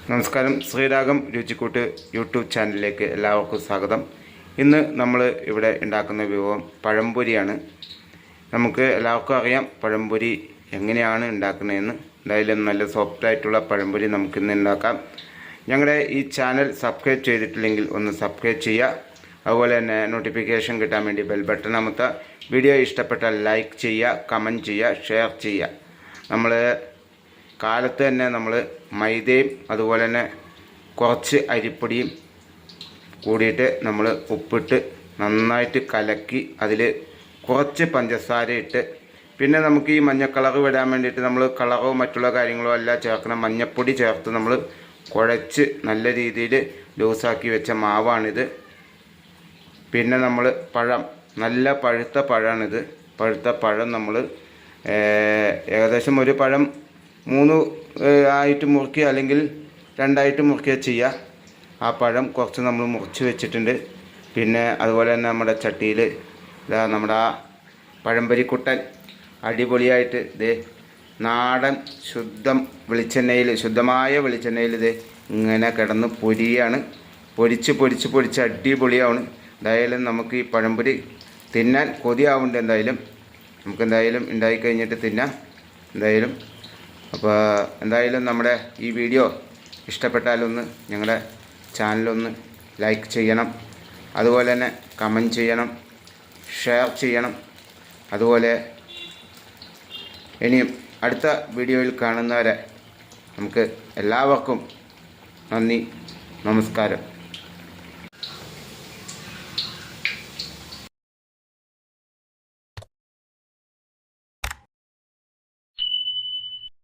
നമസ്കാരം. ശ്രീരാഗം രുചിക്കൂട്ട് യൂട്യൂബ് ചാനലിലേക്ക് എല്ലാവർക്കും സ്വാഗതം. ഇന്ന് നമ്മൾ ഇവിടെ ഉണ്ടാക്കുന്ന വിഭവം പഴംപൊരിയാണ്. നമുക്ക് എല്ലാവർക്കും അറിയാം പഴംപൊരി എങ്ങനെയാണ് ഉണ്ടാക്കുന്നതെന്ന്. എന്തായാലും നല്ല സോഫ്റ്റായിട്ടുള്ള പഴംപൊരി നമുക്കിന്ന് ഉണ്ടാക്കാം. ഞങ്ങളുടെ ഈ ചാനൽ സബ്സ്ക്രൈബ് ചെയ്തിട്ടില്ലെങ്കിൽ ഒന്ന് സബ്സ്ക്രൈബ് ചെയ്യുക. അതുപോലെ തന്നെ നോട്ടിഫിക്കേഷൻ കിട്ടാൻ വേണ്ടി ബെൽ ബട്ടൺ അമർത്തുക. വീഡിയോ ഇഷ്ടപ്പെട്ടാൽ ലൈക്ക് ചെയ്യുക, കമൻറ്റ് ചെയ്യുക, ഷെയർ ചെയ്യുക. നമ്മൾ കാലത്ത് തന്നെ നമ്മൾ മൈദയും അതുപോലെ തന്നെ കുറച്ച് അരിപ്പൊടിയും കൂടിയിട്ട് നമ്മൾ ഉപ്പിട്ട് നന്നായിട്ട് കലക്കി അതിൽ കുറച്ച് പഞ്ചസാര ഇട്ട് പിന്നെ നമുക്ക് ഈ മഞ്ഞ കളർ വിടാൻ വേണ്ടിയിട്ട് നമ്മൾ കളറോ മറ്റുള്ള കാര്യങ്ങളോ എല്ലാം ചേർക്കണം. മഞ്ഞപ്പൊടി ചേർത്ത് നമ്മൾ കുഴച്ച് നല്ല രീതിയിൽ ലൂസാക്കി വെച്ച മാവാണിത്. പിന്നെ നമ്മൾ പഴം, നല്ല പഴുത്ത പഴമാണിത്. പഴുത്ത പഴം നമ്മൾ ഏകദേശം ഒരു പഴം 3 ആയിട്ട് മുറിക്കുക അല്ലെങ്കിൽ 2 ആയിട്ട് മുറിക്കുക ചെയ്യുക. ആ പഴം കുറച്ച് നമ്മൾ മുറിച്ച് വെച്ചിട്ടുണ്ട്. പിന്നെ അതുപോലെ തന്നെ നമ്മുടെ ചട്ടിയിൽ ഇതാ നമ്മുടെ ആ പഴംപൊരിക്കുട്ടൻ അടിപൊളിയായിട്ട് ഇതേ നാടൻ ശുദ്ധമായ വെളിച്ചെണ്ണയിൽ ഇത് ഇങ്ങനെ കിടന്ന് പൊരിയാണ്. പൊരിച്ച് അടിപൊളിയാവണ്. എന്തായാലും നമുക്ക് ഈ പഴംപൊരി തിന്നാൻ കൊതിയാവുന്നുണ്ട്. എന്തായാലും നമുക്ക് ഉണ്ടായി കഴിഞ്ഞിട്ട് തിന്നാം എന്തായാലും. അപ്പോൾ എന്തായാലും നമ്മുടെ ഈ വീഡിയോ ഇഷ്ടപ്പെട്ടാലൊന്ന് ഞങ്ങളുടെ ചാനലൊന്ന് ലൈക്ക് ചെയ്യണം, അതുപോലെ തന്നെ കമൻറ്റ് ചെയ്യണം, ഷെയർ ചെയ്യണം. അതുപോലെ ഇനിയും അടുത്ത വീഡിയോയിൽ കാണുന്നവരെ നമുക്ക് എല്ലാവർക്കും നന്ദി, നമസ്കാരം.